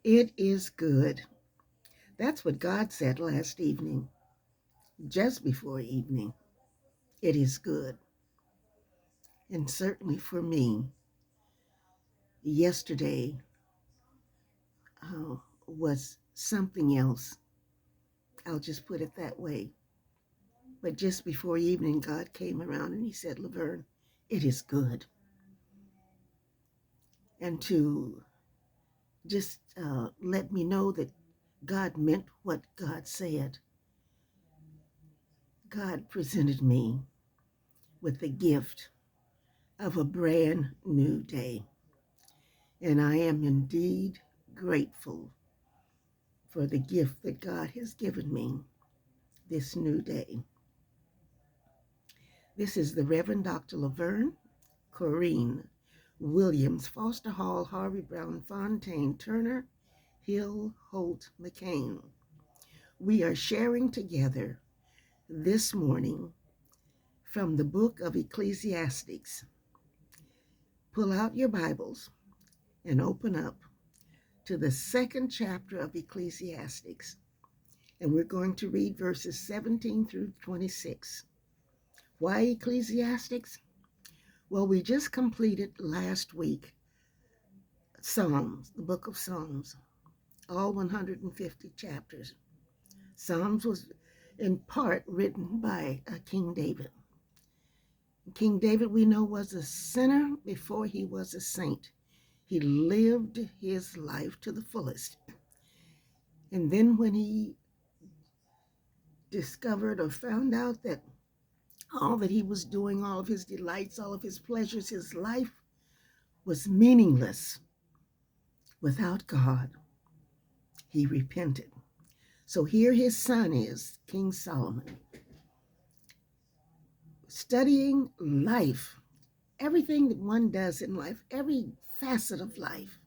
It is good. That's what God said last evening, just before evening. It is good. And certainly for me, yesterday was something else. I'll just put it that way. But just before evening, God came around and he said, Laverne, it is good. And to just let me know that God meant what God said. God presented me with the gift of a brand new day. And I am indeed grateful for the gift that God has given me this new day. This is the Reverend Dr. Laverne Corrine Williams, Foster Hall, Harvey Brown, Fontaine, Turner, Hill, Holt, McCain. We are sharing together this morning from the book of Ecclesiastes. Pull out your Bibles and open up to the second chapter of Ecclesiastes. And we're going to read verses 17 through 26. Why Ecclesiastes? Well, we just completed last week Psalms, the book of Psalms, all 150 chapters. Psalms was in part written by King David. King David, we know, was a sinner before he was a saint. He lived his life to the fullest. And then when he discovered or found out that all that he was doing, all of his delights, all of his pleasures, his life was meaningless without God, he repented. So here his son is, King Solomon, studying life, everything that one does in life, every facet of life.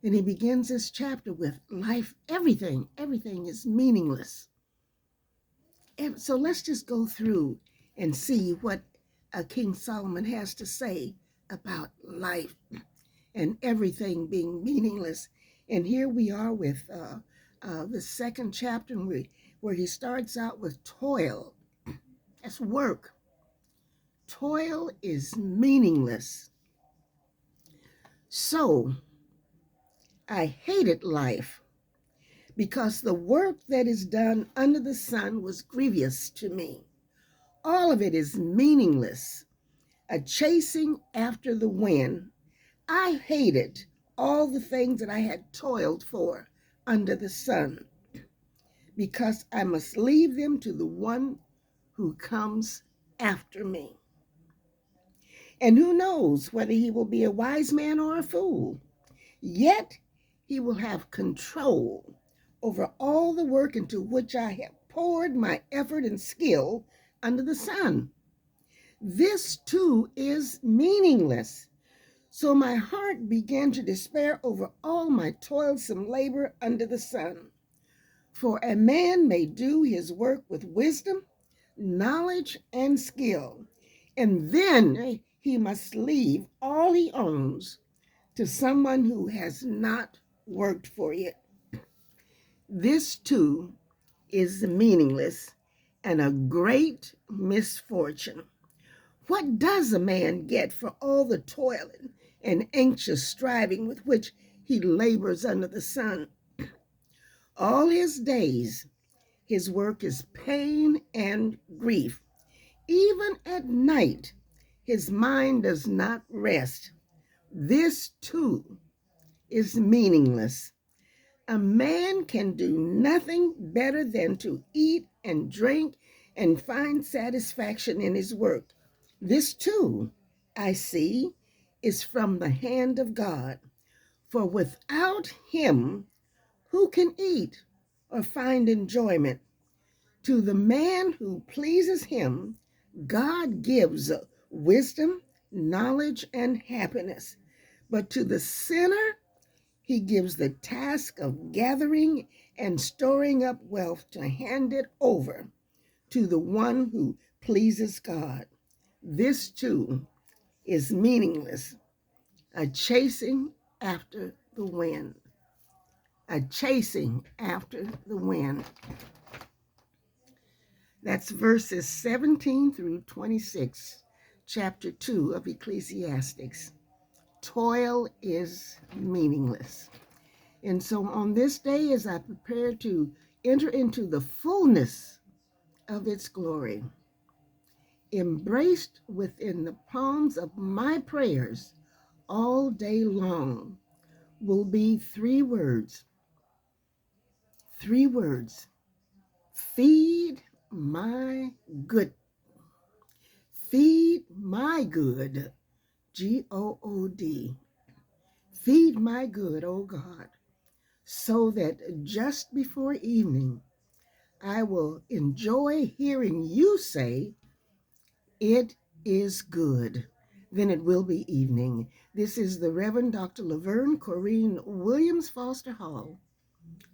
And he begins this chapter with life, everything is meaningless. And so let's just go through and see what King Solomon has to say about life and everything being meaningless. And here we are with the second chapter where he starts out with toil. That's work. Toil is meaningless. So I hated life because the work that is done under the sun was grievous to me. All of it is meaningless, a chasing after the wind. I hated all the things that I had toiled for under the sun because I must leave them to the one who comes after me. And who knows whether he will be a wise man or a fool. Yet he will have control over all the work into which I have poured my effort and skill under the sun. This too is meaningless. So my heart began to despair over all my toilsome labor under the sun. For a man may do his work with wisdom, knowledge, and skill, and then he must leave all he owns to someone who has not worked for it. This too is meaningless and a great misfortune. What does a man get for all the toil and anxious striving with which he labors under the sun? All his days, his work is pain and grief. Even at night, his mind does not rest. This too is meaningless. A man can do nothing better than to eat and drink and find satisfaction in his work. This too, I see, is from the hand of God. For without him, who can eat or find enjoyment? To the man who pleases him, God gives wisdom, knowledge, and happiness. But to the sinner, he gives the task of gathering and storing up wealth to hand it over to the one who pleases God. This too is meaningless, a chasing after the wind. a chasing after the wind. That's verses 17 through 26, chapter 2 of Ecclesiastes. Toil is meaningless. And so on this day, as I prepare to enter into the fullness of its glory, embraced within the palms of my prayers all day long will be three words. Three words. Feed my good. Feed my good. Good. Feed my good, O God, so that just before evening, I will enjoy hearing you say, "It is good." Then it will be evening. This is the Reverend Dr. Laverne Corrine Williams Foster Hall,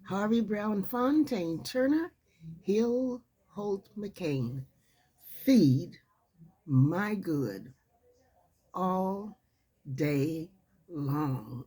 Harvey Brown Fontaine Turner, Hill Holt McCain. Feed my good all day long.